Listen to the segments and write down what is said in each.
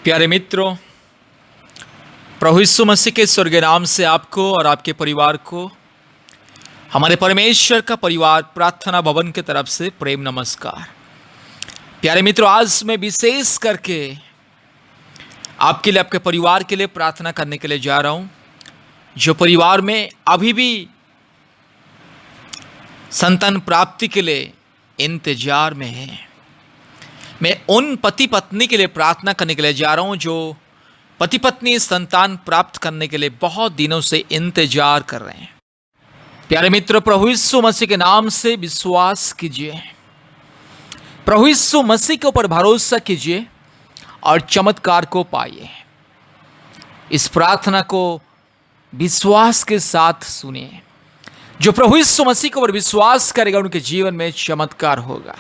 प्यारे मित्रों, प्रभु यीशु मसीह के स्वर्गीय नाम से आपको और आपके परिवार को हमारे परमेश्वर का परिवार प्रार्थना भवन की तरफ से प्रेम नमस्कार। प्यारे मित्रों, आज मैं विशेष करके आपके लिए, आपके परिवार के लिए प्रार्थना करने के लिए जा रहा हूं, जो परिवार में अभी भी संतान प्राप्ति के लिए इंतजार में है। मैं उन पति पत्नी के लिए प्रार्थना करने के लिए जा रहा हूं जो पति पत्नी संतान प्राप्त करने के लिए बहुत दिनों से इंतजार कर रहे हैं। प्यारे मित्र, प्रभु यीशु मसीह के नाम से विश्वास कीजिए, प्रभु यीशु मसीह के ऊपर भरोसा कीजिए और चमत्कार को पाइए। इस प्रार्थना को विश्वास के साथ सुनिए। जो प्रभु यीशु मसीह के ऊपर विश्वास करेगा उनके जीवन में चमत्कार होगा।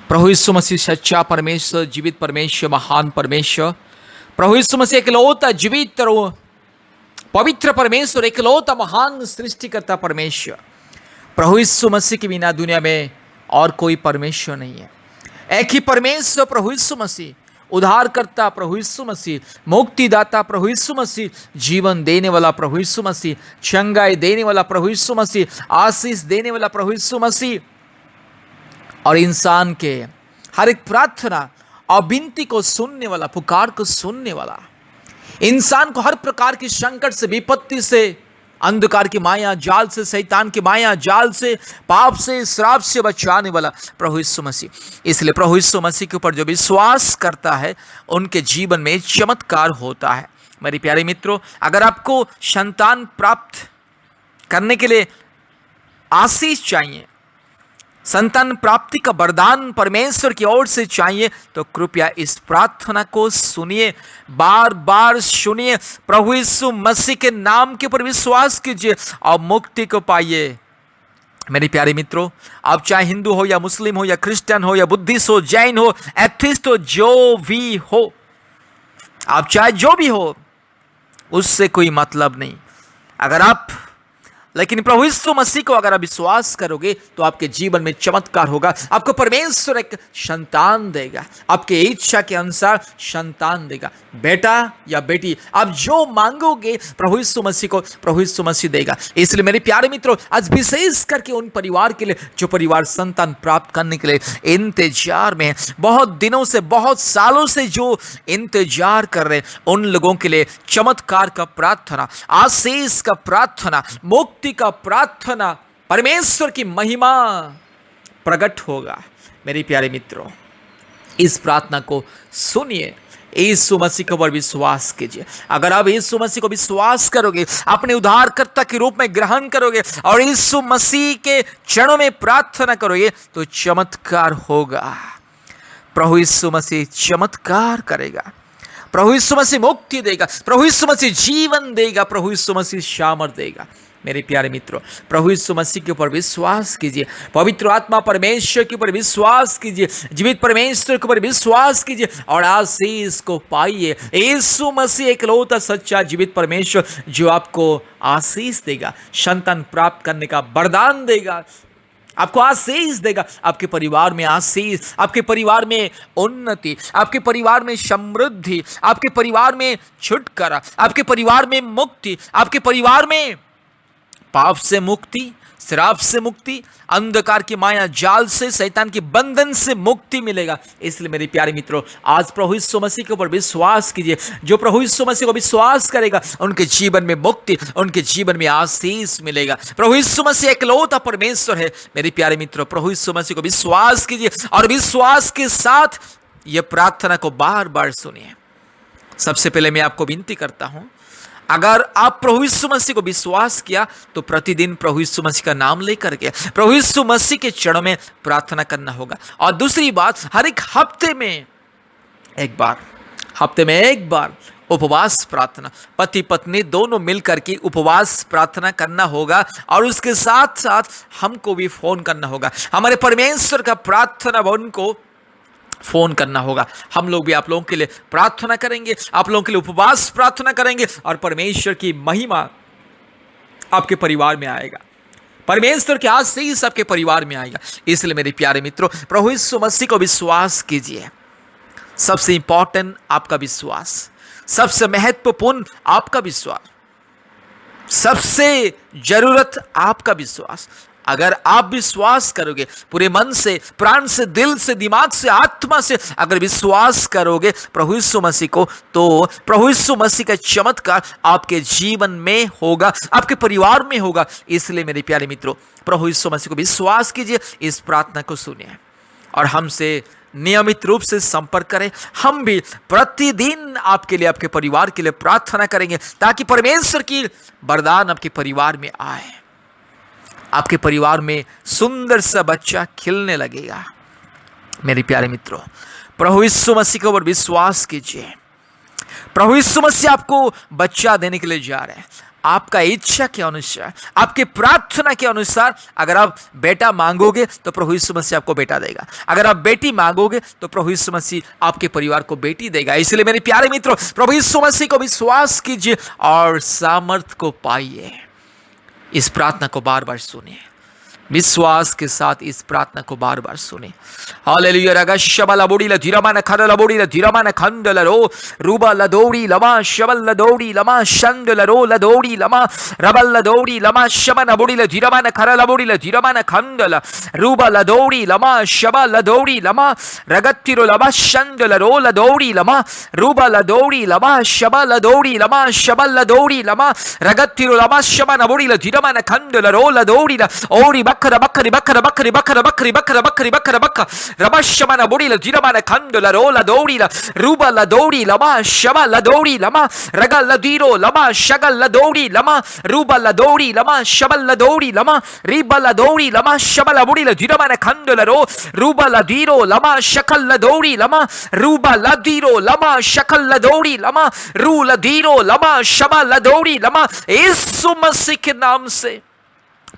प्रभु यीशु मसीह सच्चा परमेश्वर, जीवित परमेश्वर, महान परमेश्वर, प्रभु यीशु मसीह एकलौता जीवित और पवित्र परमेश्वर, एकलौता महान सृष्टिकर्ता परमेश्वर। प्रभु यीशु मसीह के बिना दुनिया में और कोई परमेश्वर नहीं है। एक ही परमेश्वर प्रभु यीशु मसीह, उद्धारकर्ता प्रभु यीशु मसीह, मुक्तिदाता प्रभु यीशु मसीह, जीवन देने वाला प्रभु यीशु मसीह, चंगाई देने वाला प्रभु यीशु मसीह, आशीष देने वाला प्रभु यीशु मसीह, और इंसान के हर एक प्रार्थना और विनती को सुनने वाला, पुकार को सुनने वाला, इंसान को हर प्रकार की संकट से, विपत्ति से, अंधकार की माया जाल से, शैतान की माया जाल से, पाप से, श्राप से बचाने वाला प्रभु यीशु मसीह। इसलिए प्रभु यीशु मसीह के ऊपर जो विश्वास करता है उनके जीवन में चमत्कार होता है। मेरे प्यारे मित्रों, अगर आपको संतान प्राप्त करने के लिए आशीष चाहिए, संतान प्राप्ति का वरदान परमेश्वर की ओर से चाहिए, तो कृपया इस प्रार्थना को सुनिए, बार बार सुनिए। प्रभु यीशु मसीह के नाम के ऊपर विश्वास कीजिए और मुक्ति को पाइए। मेरे प्यारे मित्रों, आप चाहे हिंदू हो या मुस्लिम हो या क्रिश्चियन हो या बुद्धिस्ट हो, जैन हो, एथिस्ट हो, जो भी हो, आप चाहे जो भी हो, उससे कोई मतलब नहीं। अगर आप लेकिन प्रभु यीशु मसीह को अगर आप विश्वास करोगे तो आपके जीवन में चमत्कार होगा। आपको परमेश्वर एक संतान देगा, आपके इच्छा के अनुसार संतान देगा, बेटा या बेटी। आप जो मांगोगे प्रभु यीशु मसीह को प्रभु यीशु मसीह देगा। इसलिए मेरे प्यारे मित्रों, आज विशेष करके उन परिवार के लिए जो परिवार संतान प्राप्त करने के लिए इंतजार में है, बहुत दिनों से, बहुत सालों से जो इंतजार कर रहे हैं, उन लोगों के लिए चमत्कार का प्रार्थना, आशीष का प्रार्थना, मुक्ति का प्रार्थना, परमेश्वर की महिमा प्रकट होगा। मेरे प्यारे मित्रों, इस प्रार्थना को सुनिए, यीशु मसीह के ऊपर विश्वास कीजिए। अगर आप यीशु मसीह को विश्वास करोगे, अपने उद्धारकर्ता के रूप में ग्रहण करोगे और यीशु मसीह के चरणों में प्रार्थना करोगे तो चमत्कार होगा। प्रभु यीशु मसीह चमत्कार करेगा, प्रभु यीशु मसीह मुक्ति देगा, प्रभु यीशु मसीह जीवन देगा, प्रभु यीशु मसीह सामर्थ देगा। मेरे प्यारे मित्रों, प्रभु यीशु मसीह के ऊपर विश्वास कीजिए, पवित्र आत्मा परमेश्वर के ऊपर विश्वास कीजिए, जीवित परमेश्वर के ऊपर विश्वास कीजिए और आशीष को पाइए। यीशु मसीह एकलौता सच्चा जीवित परमेश्वर जो आपको आशीष देगा, संतान प्राप्त करने का वरदान देगा, आपको आशीष देगा, आपके परिवार में आशीष, आपके परिवार में उन्नति, आपके परिवार में समृद्धि, आपके परिवार में छुटकारा, आपके परिवार में मुक्ति, आपके परिवार में पाप से मुक्ति, श्राप से मुक्ति, अंधकार की माया जाल से, शैतान के बंधन से मुक्ति मिलेगा। इसलिए मेरे प्यारे मित्रों, आज प्रभु यीशु मसीह के ऊपर विश्वास कीजिए। जो प्रभु यीशु मसीह को विश्वास करेगा उनके जीवन में मुक्ति, उनके जीवन में आशीष मिलेगा। प्रभु यीशु मसीह एकलौता परमेश्वर है। मेरे प्यारे मित्रों, प्रभु यीशु मसीह को विश्वास कीजिए और विश्वास के साथ यह प्रार्थना को बार बार सुनिए। सबसे पहले मैं आपको विनती करता हूं, अगर आप प्रभु यीशु मसीह को विश्वास किया तो प्रतिदिन प्रभु यीशु मसीह का नाम लेकर के प्रभु यीशु मसीह के चरणों में प्रार्थना करना होगा। और दूसरी बात, हर एक हफ्ते में एक बार उपवास प्रार्थना, पति पत्नी दोनों मिलकर के उपवास प्रार्थना करना होगा। और उसके साथ साथ हमको भी फोन करना होगा, हमारे परमेश्वर का प्रार्थना भवन को फोन करना होगा। हम लोग भी आप लोगों के लिए प्रार्थना करेंगे, आप लोगों के लिए उपवास प्रार्थना करेंगे और परमेश्वर की महिमा आपके परिवार में आएगा, परमेश्वर के आशीष आपके परिवार में आएगा। इसलिए मेरे प्यारे मित्रों, प्रभु यीशु मसीह को विश्वास कीजिए, सबसे इंपॉर्टेंट आपका विश्वास, सबसे महत्वपूर्ण आपका विश्वास, सबसे जरूरत आपका विश्वास। अगर आप विश्वास करोगे पूरे मन से, प्राण से, दिल से, दिमाग से, आत्मा से अगर विश्वास करोगे प्रभु यीशु मसीह को, तो प्रभु यीशु मसीह का चमत्कार आपके जीवन में होगा, आपके परिवार में होगा। इसलिए मेरे प्यारे मित्रों, प्रभु यीशु मसीह को विश्वास कीजिए, इस प्रार्थना को सुनिए और हमसे नियमित रूप से संपर्क करें। हम भी प्रतिदिन आपके लिए, आपके परिवार के लिए प्रार्थना करेंगे ताकि परमेश्वर की वरदान आपके परिवार में आए, आपके परिवार में सुंदर सा बच्चा खिलने लगेगा। मेरे प्यारे मित्रों, प्रभु यीशु मसीह के ऊपर विश्वास कीजिए। प्रभु यीशु मसीह आपको बच्चा देने के लिए जा रहे हैं। आपका इच्छा के अनुसार, आपके प्रार्थना के अनुसार अगर आप बेटा मांगोगे तो प्रभु यीशु मसीह आपको बेटा देगा। अगर आप बेटी मांगोगे तो प्रभु यीशु मसीह आपके परिवार को बेटी देगा। इसलिए मेरे प्यारे मित्रों, प्रभु यीशु मसीह को विश्वास कीजिए और सामर्थ को पाइए। इस प्रार्थना को बार बार सुनिए, विश्वास के साथ इस प्रार्थना को बार बार सुने। हालेलुया। रगा शबल बोड़ी ल धीरमा न खरल बोड़ी ल धीरमा न खंडल रो रूबा ल दौड़ी लमा शबल ल दौड़ी लमा शंडल रो ल दौड़ी लमा रबल ल दौड़ी लमा शबन बोड़ी ल धीरमा न खरल बोड़ी ल धीरमा न खंडल रूबा ल दौड़ी लमा शबल ल दौड़ी लमा रगत्तिरो लमा शंडल रो ल दौड़ी लमा रूबा ल दौड़ी लमा शबल ल दौड़ी लमा शबल ल दौड़ी लमा रगत्तिरो लमा शबन बोड़ी ल धीरमा न खंडल रो ल दौड़ी ल ओरी बकरा बकरी बकरा बकरी बकरा बकरी बकरा बकरी बकरा बकरा रबशमन बोड़ी ल धीरमन खंडल रो ल दौड़ी ल रूबा ल दौड़ी लमा शबा ल दौड़ी लमा रगल ल दीरो लमा शगल ल दौड़ी लमा रूबा ल दौड़ी लमा शबल ल दौड़ी लमा रीबा ल दौड़ी लमा शबल बोड़ी ल धीरमन खंडल रो रूबा ल दीरो लमा शकल ल दौड़ी लमा रूबा ल दीरो लमा शकल ल दौड़ी लमा रू ल दीरो लमा शबा ल दौड़ी लमा। यीशु मसीह के नाम से,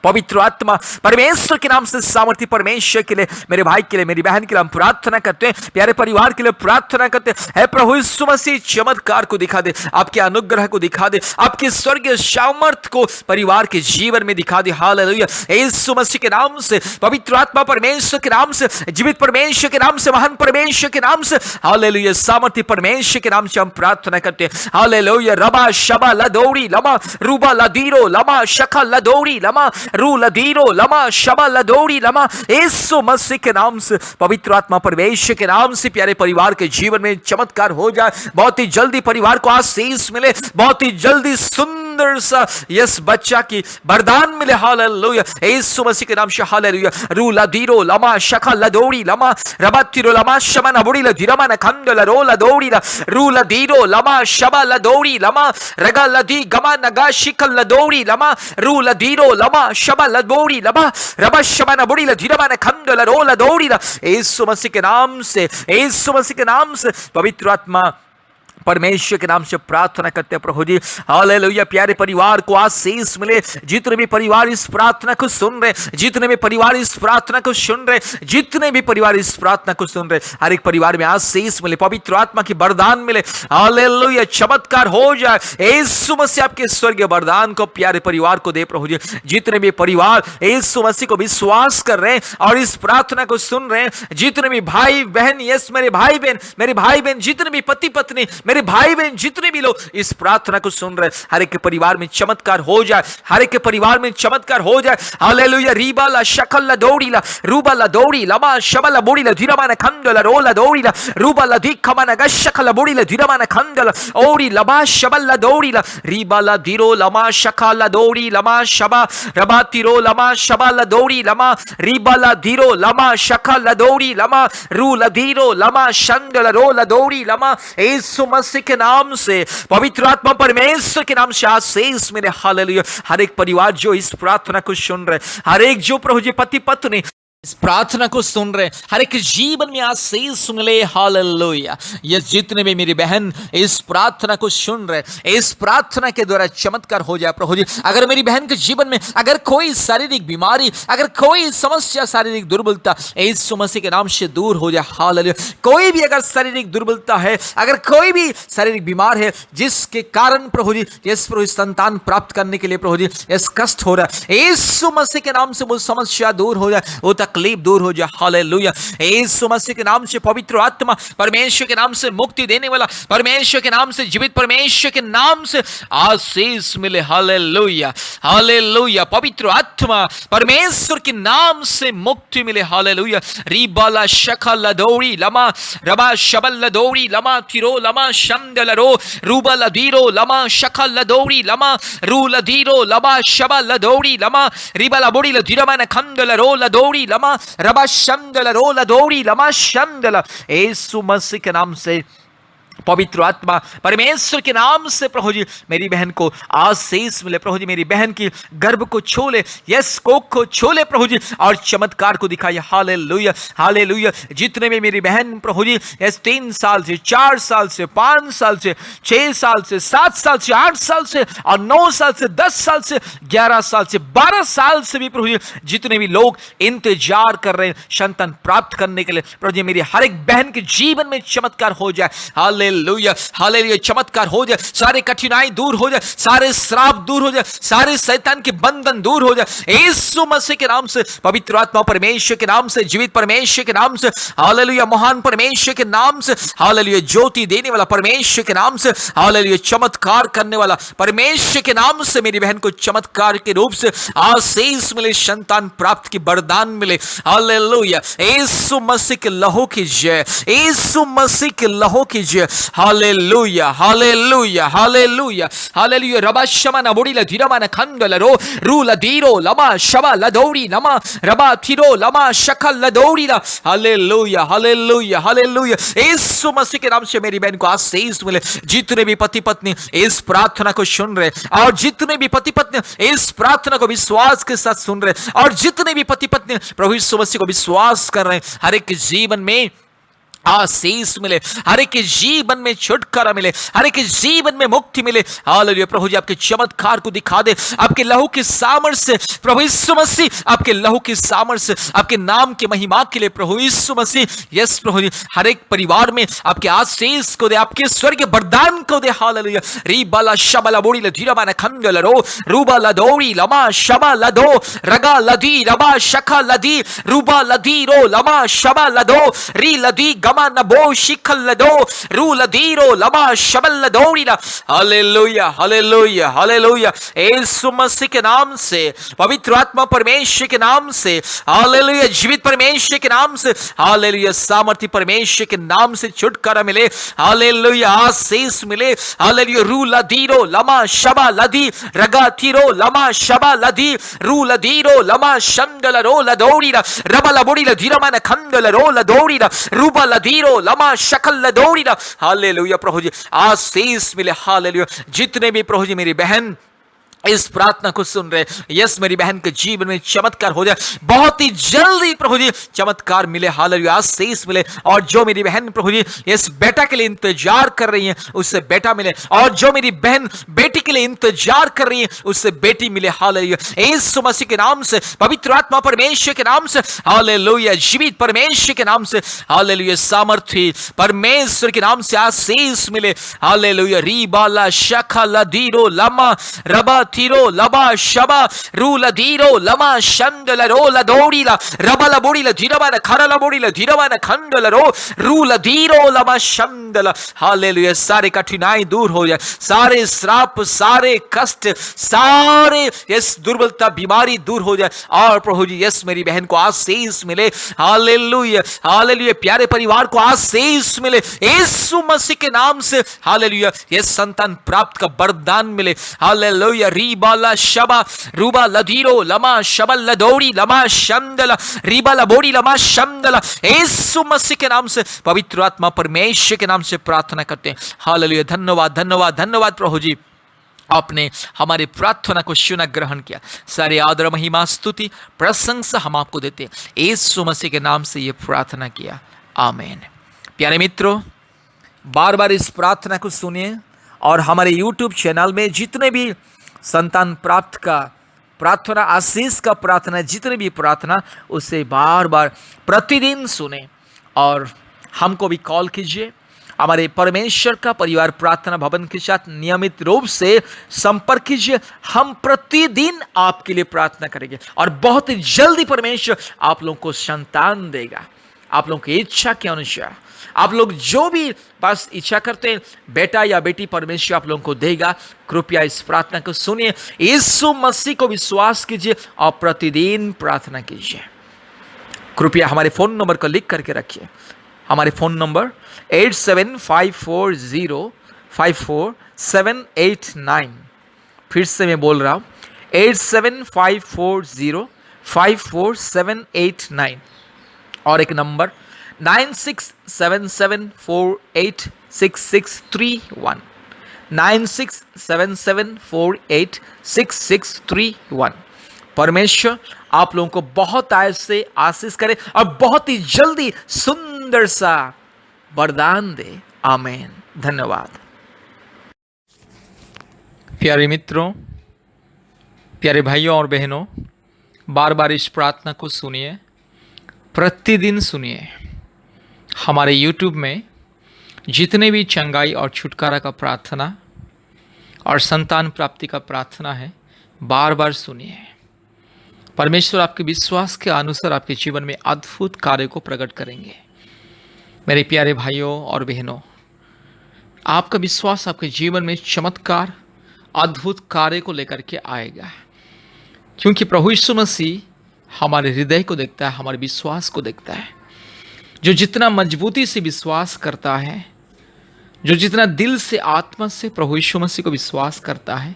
पवित्र आत्मा परमेश्वर के नाम से, सामर्थ्य परमेश्वर के लिए, मेरे भाई के लिए, मेरी बहन के लिए हम प्रार्थना करते हैं, प्यारे परिवार के लिए प्रार्थना करते हैं। हे प्रभु यीशु मसीह, चमत्कार को दिखा दे, आपके अनुग्रह को दिखा दे, आपके स्वर्गीय सामर्थ्य को परिवार के जीवन में दिखा दे। हालेलुया। यीशु मसीह के नाम से, पवित्र आत्मा परमेश्वर के नाम से, जीवित परमेश्वर के नाम से, महान परमेश्वर के नाम से, हालेलुया, सामर्थ्य परमेश्वर के नाम से हम प्रार्थना करते हैं। हालेलुया। रबा शबा ल दौड़ी लमा रूबा ल दीरो लमा शखा ल दौड़ी लमा रू ल दीरो लमा शबा ल दौड़ी लमा। यीशु मसीह के नाम से, पवित्र आत्मा परमेश्वर के नाम से प्यारे परिवार के जीवन में चमत्कार हो जाए। बहुत ही जल्दी परिवार को आशीष मिले, बहुत ही जल्दी सुंदर सा यस बच्चा की वरदान मिले। हालेलुया। यीशु मसीह के नाम से हालेलुया। रू ल दीरो लमा शखा ल दौड़ी लमा रबतिरो लमा शबा न बुड़ी ल धीरमा न खंडल रो ल दौड़ी ल रू ल दीरो लमा शबा ल दौड़ी लमा रगा ल दी गमा नगा शिकल ल दौड़ी लमा रू ल दीरो लमा शबा ल दौड़ी लमा रबा शबा न बुड़ी ल धीरमा न खंडल रो ल दौड़ी ल। यीशु मसीह के नाम से, यीशु मसीह के नाम से, पवित्र आत्मा परमेश्वर के नाम से प्रार्थना करते हैं प्रभु जी। हालेलुया। प्यारे परिवार को आशीष मिले। जितने भी परिवार इस प्रार्थना को सुन रहे, जितने भी परिवार इस प्रार्थना को सुन रहे, जितने भी परिवार इस प्रार्थना को सुन रहे, हर एक परिवार में आशीष मिले, पवित्र आत्मा की वरदान मिले। हालेलुया। चमत्कार हो जाए। यीशु मसीह आपके स्वर्गीय वरदान को प्यारे परिवार को दे प्रभु जी। जितने भी परिवार यीशु मसीह को विश्वास कर रहे हैं और इस प्रार्थना को सुन रहे हैं, जितने भी भाई बहन, यस मेरे भाई बहन, जितने भी पति पत्नी, मेरे भाई बहन, जितने भी लोग इस प्रार्थना को सुन रहे, हर एक के परिवार में चमत्कार हो जाए, हर एक के परिवार में चमत्कार हो जाए। हालेलुया। रीबा ला शकल ला दौड़ी ला रूबा ला दौड़ी लमा शबा ला बुड़ी ला धीरमा न खंडल रो ला दौड़ी ला रूबा ला दिखमा न गशकल ला बुड़ी ला धीरमा न खंडल ओरी लमा शबल ला दौड़ी ला रीबा ला धीरो लमा शका ला दौड़ी लमा शबा रबा तिरो लमा शबा ला दौड़ी लमा रीबा ला धीरो लमा शका ला दौड़ी लमा रू ला धीरो लमा शंडल रो ला दौड़ी लमा। यीशु मसीह के नाम से, पवित्र आत्मा परमेश्वर के नाम से आशीष मेरे। हालेलुया। हर एक परिवार जो इस प्रार्थना को सुन रहे, हर एक जो प्रभु जी पति पत्नी इस प्रार्थना को सुन रहे, हर एक जीवन में आशीष सुन ले। हालेलुया। ये जितने भी मेरी बहन इस प्रार्थना को सुन रहे, इस प्रार्थना के द्वारा चमत्कार हो जाए प्रभु जी। अगर मेरी बहन के जीवन में अगर कोई शारीरिक बीमारी, अगर कोई समस्या, शारीरिक दुर्बलता, यीशु मसीह के नाम से दूर हो जाए। हालेलुया। कोई भी अगर शारीरिक दुर्बलता है, अगर कोई भी शारीरिक बीमार है जिसके कारण प्रभु जी इस प्रभु संतान प्राप्त करने के लिए प्रभु जी इस कष्ट हो रहा है, यीशु मसीह के नाम से वो समस्या दूर हो जाए, वो तकलीफ दूर हो जाए। हालेलुया। यीशु मसीह के नाम से पवित्र आत्मा, परमेश्वर के नाम से मुक्ति देने वाला, परमेश्वर के नाम से जीवित, परमेश्वर के नाम से आशीष मिले। Hallelujah, hallelujah. पवित्र आत्मा, परमेश्वर के नाम से मुक्ति मिले। हालेलुया। रिबाला शकल दौड़ी लमा रबा शबल दौड़ी लमा तिरो लमा शमदल रो रूबल दीरो लमा शकल दौड़ी लमा रूल दीरो लमा शबल दौड़ी लमा रिबला बोड़ी लधीरमान खंदल रो लदौड़ी लमा रबा शमदल रो लदौड़ी लमा शमदल। यीशु मसीह के नाम से पवित्र आत्मा, परमेश्वर के नाम से प्रभु जी मेरी बहन को आशीष मिले। प्रभु जी मेरी बहन की गर्भ को छू ले, यस कोख को छू ले प्रभु जी, और चमत्कार को दिखाइए। Hallelujah, hallelujah. जितने में मेरी बहन प्रभु जी यस 3 साल से, 4 साल से, 5 साल से, 6 साल से, 7 साल से, 8 साल से और 9 साल से, 10 साल से, 11 साल से, 12 साल से भी प्रभु जी जितने भी लोग इंतजार कर रहे हैं संतान प्राप्त करने के लिए, प्रभु जी मेरी हर एक बहन के जीवन में चमत्कार हो जाए। Hallelujah, hallelujah. चमत्कार हो जाए, सारे कठिनाई दूर हो जाए, सारे श्राप दूर हो जाए, सारे शैतान के बंधन दूर हो जाए। यीशु मसीह के नाम से, पवित्र आत्मा परमेश्वर के नाम से, जीवित परमेश्वर के नाम से, हालेलुया। महान परमेश्वर के नाम से, हालेलुया। ज्योति देने वाला परमेश्वर के नाम से, हालेलुया। चमत्कार करने वाला परमेश्वर के नाम से मेरी बहन को चमत्कार के रूप से आशीष मिले, संतान प्राप्त की वरदान मिले। हालेलुया। यीशु मसीह के लहू की जय, यीशु मसीह के लहू की जय। Hallelujah, hallelujah, hallelujah, hallelujah. रबा शमा न बोड़ी लधीरमा न खंडल रो रू लधीरो लमा शबा लदौड़ी लमा रबा थिरो लमा शकल लदौड़ी ला। Hallelujah, hallelujah, hallelujah. Yeshu Masih के नाम से मेरी बहन को आशीष मिले। जितने भी पति पत्नी इस प्रार्थना को सुन रहे और जितने भी पति पत्नी इस प्रार्थना को विश्वास के साथ सुन रहे और जितने भी पति पत्नी प्रभु यीशु मसीह को विश्वास कर रहे हैं, हर एक के जीवन में आशीष मिले, हर एक के जीवन में छुटकारा मिले, हर एक के जीवन में मुक्ति मिले। हालेलुया। प्रभु जी आपके चमत्कार को दिखा दे, आपके लहू के सामर्थ्य से प्रभु यीशु मसीह, आपके लहू के सामर्थ्य से, आपके नाम के महिमा के लिए प्रभु यीशु मसीह, यस प्रभु जी हर एक परिवार में आपके आशीष को दे, आपके स्वर्गीय वरदान को दे। हालेलुया। रिबाला शबला बोड़ी लधीरमा न खंडल रो रूबा लदौड़ी लमा शबा लदो रगा लदी रबा शखा लदी रूबा लदी रो लमा शबा लदो री लदी गमा नबो शिखल लदो रू लदीरो लमा शबल लदौड़ी ला। Hallelujah, hallelujah, hallelujah. Yeshu Masih के नाम से, पवित्र आत्मा परमेश्वर के नाम से, हालेलुया। जीवित परमेश्वर के नाम से, हालेलुया। सामर्थ्य परमेश्वर के नाम से छुटकारा मिले। हालेलुया। आशीष मिले। हालेलुया। रू लदीरो लमा शबा लदी रगा थिरो लमा शबा लदी रू लदीरो लमा शंदल रो लदौड़ी ला रबला बोड़ी लधीरमा न खंडल रो लदौड़ी ला रूबा लदीरो लमा शकल लदौड़ी ला। हालेलुया। प्रभु जी आशीष मिले। हालेलुया। जितने भी प्रभु जी मेरी बहन इस प्रार्थना को सुन रहे, यस मेरी बहन के जीवन में चमत्कार हो जाए, बहुत ही जल्दी प्रभु जी चमत्कार मिले। हालेलुया। आशीष मिले। और जो मेरी बहन प्रभु जी इस बेटा के लिए इंतजार कर रही है उससे बेटा मिले, और जो मेरी बहन बेटी के लिए इंतजार कर रही है उससे बेटी मिले। हालेलुया। यीशु मसीह के नाम से, पवित्र आत्मा परमेश्वर के नाम से, हालेलुया। जीवित परमेश्वर के नाम से, हालेलुया। सामर्थ्य परमेश्वर के नाम से आशीष मिले। हालेलुया। रीबाला शखा लदीरो लमा रबा थिरो लबा शबा रू लदीरो लमा शंदल रो लदौड़ी ला रबला बोड़ी लधीरमा न खरला बोड़ी लधीरमा न खंडल रो रू लदीरो लमा शंदल। हालेलुया। सारे कठिनाई दूर हो जाए, सारे श्राप, सारे कष्ट, सारे यस दुर्बलता, बीमारी दूर हो जाए, और प्रभु जी यस मेरी बहन को आशीष मिले। Hallelujah, hallelujah. प्यारे परिवार को आशीष मिले यीशु मसीह के नाम से। हालेलुया। यस संतान प्राप्त का वरदान मिले। हालेलुया। रीबाला शबा रूबा लदीरो लमा शबल लदौड़ी लमा शमदला रीबाला बोड़ी लमा शमदला। यीशु मसीह के नाम से, पवित्र आत्मा परमेश्वर के नाम से प्रार्थना करते हैं। हालेलुया। धन्यवाद, धन्यवाद, धन्यवाद प्रभु जी, आपने हमारी प्रार्थना को सुना, ग्रहण किया। सारे आदर, महिमा, स्तुति, प्रशंसा हम आपको देते हैं। यीशु मसीह के नाम से ये प्रार्थना किया, आमीन। प्यारे मित्रों, बार बार इस प्रार्थना को सुनिए, और हमारे YouTube चैनल में जितने भी संतान प्राप्त का प्रार्थना, आशीष का प्रार्थना, जितने भी प्रार्थना, उसे बार बार प्रतिदिन सुने, और हमको भी कॉल कीजिए, हमारे परमेश्वर का परिवार प्रार्थना भवन के साथ नियमित रूप से संपर्क कीजिए। हम प्रतिदिन आपके लिए प्रार्थना करेंगे और बहुत ही जल्दी परमेश्वर आप लोगों को संतान देगा। आप लोगों की इच्छा के अनुसार आप लोग जो भी बस इच्छा करते हैं, बेटा या बेटी परमेश्वर आप लोगों को देगा। कृपया इस प्रार्थना को सुनिए, यीशु मसीह को विश्वास कीजिए और प्रतिदिन प्रार्थना कीजिए। कृपया हमारे फोन नंबर को लिख करके रखिए। हमारे फोन नंबर 8754054789। फिर से मैं बोल रहा हूँ 8754054789। और एक नंबर 9677486631 9677486631। परमेश्वर आप लोगों को बहुत आय से आशीष करे और बहुत ही जल्दी सुंदर सा वरदान दे। आमीन। धन्यवाद। प्यारे मित्रों, प्यारे भाइयों और बहनों, बार बार इस प्रार्थना को सुनिए, प्रतिदिन सुनिए। हमारे YouTube में जितने भी चंगाई और छुटकारा का प्रार्थना और संतान प्राप्ति का प्रार्थना है, बार बार सुनिए। परमेश्वर आपके विश्वास के अनुसार आपके जीवन में अद्भुत कार्य को प्रकट करेंगे। मेरे प्यारे भाइयों और बहनों, आपका विश्वास आपके जीवन में चमत्कार, अद्भुत कार्य को लेकर के आएगा, क्योंकि प्रभु यीशु मसीह हमारे हृदय को देखता है, हमारे विश्वास को देखता है। जो जितना मजबूती से विश्वास करता है, जो जितना दिल से आत्मा से प्रभु यीशु मसीह को विश्वास करता है,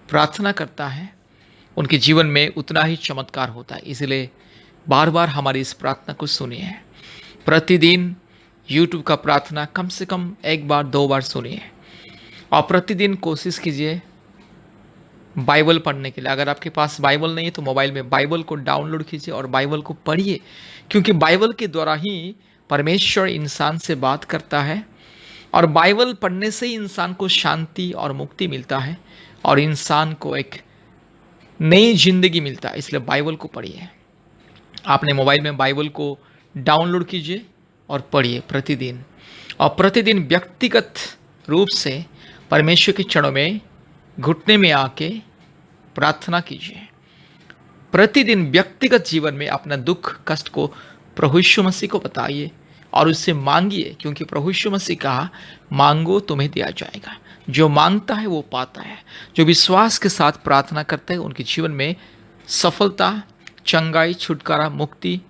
प्रार्थना करता है, उनके जीवन में उतना ही चमत्कार होता है। इसलिए बार बार हमारी इस प्रार्थना को सुनिए। प्रतिदिन YouTube का प्रार्थना कम से कम एक बार 2 बार सुनिए और प्रतिदिन कोशिश कीजिए बाइबल पढ़ने के लिए। अगर आपके पास बाइबल नहीं है तो मोबाइल में बाइबल को डाउनलोड कीजिए और बाइबल को पढ़िए, क्योंकि बाइबल के द्वारा ही परमेश्वर इंसान से बात करता है और बाइबल पढ़ने से ही इंसान को शांति और मुक्ति मिलता है और इंसान को एक नई जिंदगी मिलता है। इसलिए बाइबल को पढ़िए। आपने मोबाइल में बाइबल को डाउनलोड कीजिए और पढ़िए प्रतिदिन, और प्रतिदिन व्यक्तिगत रूप से परमेश्वर के चरणों में घुटने में आके प्रार्थना कीजिए। प्रतिदिन व्यक्तिगत जीवन में अपना दुख कष्ट को प्रभु यीशु मसीह को बताइए और उससे मांगिए, क्योंकि प्रभु यीशु मसीह कहा, मांगो तुम्हें दिया जाएगा। जो मांगता है वो पाता है। जो विश्वास के साथ प्रार्थना करते हैं उनके जीवन में सफलता, चंगाई, छुटकारा, मुक्ति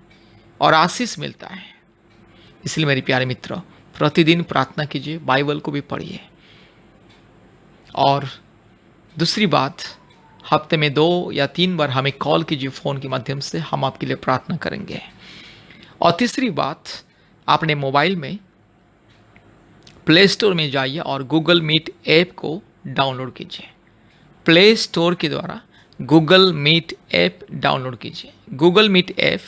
और आशीष मिलता है। इसलिए मेरे प्यारे मित्रों, प्रतिदिन प्रार्थना कीजिए, बाइबल को भी पढ़िए। और दूसरी बात, हफ्ते में 2 या 3 बार हमें कॉल कीजिए फ़ोन के माध्यम से, हम आपके लिए प्रार्थना करेंगे। और तीसरी बात, आपने मोबाइल में प्ले स्टोर में जाइए और गूगल मीट ऐप को डाउनलोड कीजिए। प्ले स्टोर के द्वारा गूगल मीट ऐप डाउनलोड कीजिए। गूगल मीट ऐप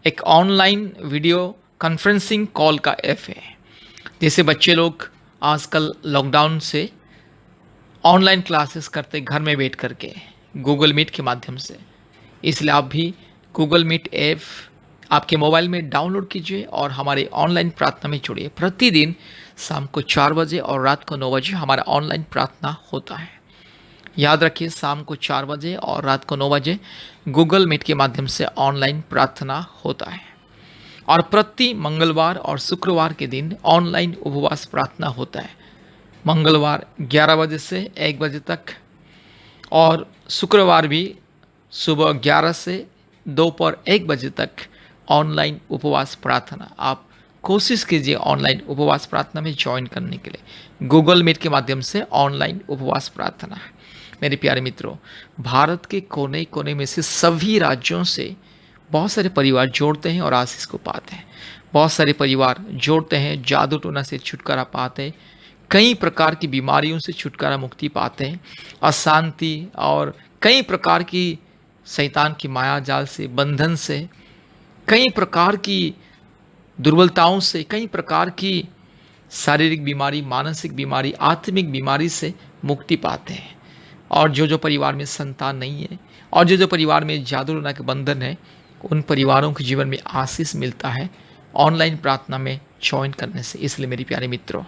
एक ऑनलाइन वीडियो कॉन्फ्रेंसिंग कॉल का ऐप है। जैसे बच्चे लोग आजकल लॉकडाउन से ऑनलाइन क्लासेस करते घर में बैठ करके गूगल मीट के माध्यम से, इसलिए आप भी गूगल मीट ऐप आपके मोबाइल में डाउनलोड कीजिए और हमारे ऑनलाइन प्रार्थना में जुड़िए। प्रतिदिन शाम को 4 बजे और रात को 9 बजे हमारा ऑनलाइन प्रार्थना होता है। याद रखिए, शाम को 4 बजे और रात को 9 बजे गूगल मीट के माध्यम से ऑनलाइन प्रार्थना होता है। और प्रति मंगलवार और शुक्रवार के दिन ऑनलाइन उपवास प्रार्थना होता है। मंगलवार 11 बजे से 1 बजे तक और शुक्रवार भी सुबह 11 से दोपहर 1 बजे तक ऑनलाइन उपवास प्रार्थना। आप कोशिश कीजिए ऑनलाइन उपवास प्रार्थना में ज्वाइन करने के लिए। गूगल मीट के माध्यम से ऑनलाइन उपवास प्रार्थना। मेरे प्यारे मित्रों, भारत के कोने कोने में से सभी राज्यों से बहुत सारे परिवार जोड़ते हैं और आशीष को पाते हैं। बहुत सारे परिवार जोड़ते हैं, जादू टोना से छुटकारा पाते हैं, कई प्रकार की बीमारियों से छुटकारा मुक्ति पाते हैं, अशांति और कई प्रकार की शैतान की माया जाल से, बंधन से, कई प्रकार की दुर्बलताओं से, कई प्रकार की शारीरिक बीमारी, मानसिक बीमारी, आत्मिक बीमारी से मुक्ति पाते हैं। और जो परिवार में संतान नहीं है और जो परिवार में जादू टोना के बंधन है, उन परिवारों के जीवन में आशीष मिलता है ऑनलाइन प्रार्थना में ज्वाइन करने से। इसलिए मेरे प्यारे मित्रों,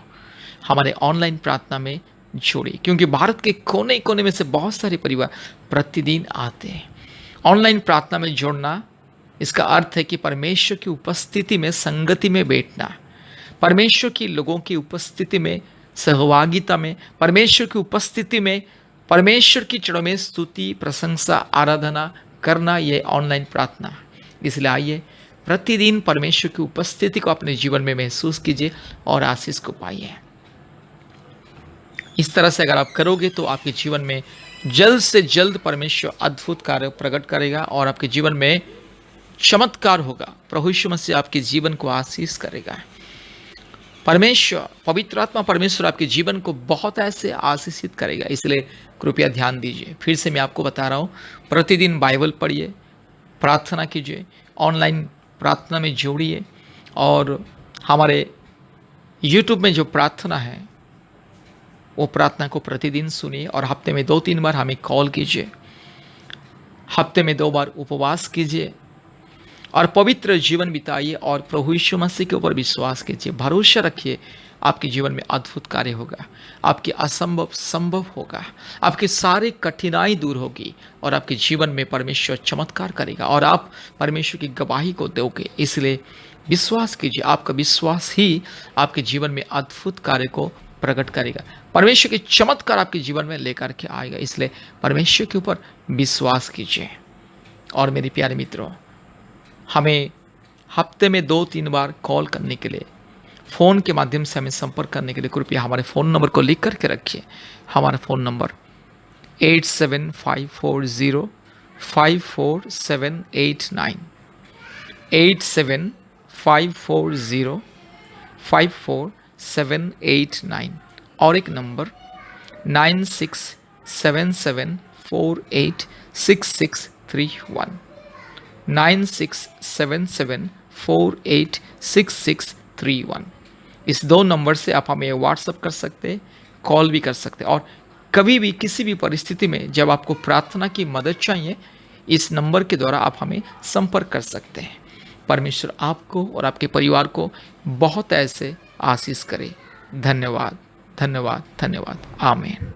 हमारे ऑनलाइन प्रार्थना में जोड़िए, क्योंकि भारत के कोने कोने में से बहुत सारे परिवार प्रतिदिन आते हैं। ऑनलाइन प्रार्थना में जोड़ना, इसका अर्थ है कि परमेश्वर की उपस्थिति में संगति में बैठना, परमेश्वर की लोगों की उपस्थिति में सहभागिता में, परमेश्वर की उपस्थिति में परमेश्वर की चरणों में स्तुति, प्रशंसा, आराधना करना, ये ऑनलाइन प्रार्थना। इसलिए आइए प्रतिदिन परमेश्वर की उपस्थिति को अपने जीवन में महसूस कीजिए और आशीष को पाइए। इस तरह से अगर आप करोगे तो आपके जीवन में जल्द से जल्द परमेश्वर अद्भुत कार्य प्रकट करेगा और आपके जीवन में चमत्कार होगा। प्रभु यीशु मसीह आपके जीवन को आशीष करेगा। परमेश्वर, पवित्र आत्मा परमेश्वर आपके जीवन को बहुत ऐसे आशीषित करेगा। इसलिए कृपया ध्यान दीजिए। फिर से मैं आपको बता रहा हूँ, प्रतिदिन बाइबल पढ़िए, प्रार्थना कीजिए, ऑनलाइन प्रार्थना में जोड़िए और हमारे यूट्यूब में जो प्रार्थना है वो प्रार्थना को प्रतिदिन सुनिए और हफ्ते में 2-3 बार हमें कॉल कीजिए, हफ्ते में 2 बार उपवास कीजिए और पवित्र जीवन बिताइए और प्रभु यीशु मसीह के ऊपर विश्वास कीजिए। भरोसा रखिए, आपके जीवन में अद्भुत कार्य होगा, आपके असंभव संभव होगा, आपकी सारी कठिनाई दूर होगी और आपके जीवन में परमेश्वर चमत्कार करेगा और आप परमेश्वर की गवाही को दोगे। इसलिए विश्वास कीजिए, आपका विश्वास ही आपके जीवन में अद्भुत कार्य को प्रकट करेगा, परमेश्वर के चमत्कार आपके जीवन में लेकर के आएगा। इसलिए परमेश्वर के ऊपर विश्वास कीजिए। और मेरे प्यारे मित्रों, हमें हफ्ते में 2-3 बार कॉल करने के लिए, फ़ोन के माध्यम से हमें संपर्क करने के लिए कृपया हमारे फ़ोन नंबर को लिख करके रखिए। हमारा फ़ोन नंबर 8754054789, 8754054789 और एक नंबर 9677486631, 9677486631। इस 2 नंबर से आप हमें व्हाट्सअप कर सकते हैं, कॉल भी कर सकते हैं और कभी भी किसी भी परिस्थिति में जब आपको प्रार्थना की मदद चाहिए, इस नंबर के द्वारा आप हमें संपर्क कर सकते हैं। परमेश्वर आपको और आपके परिवार को बहुत ऐसे आशीष करे। धन्यवाद, धन्यवाद, धन्यवाद। आमीन।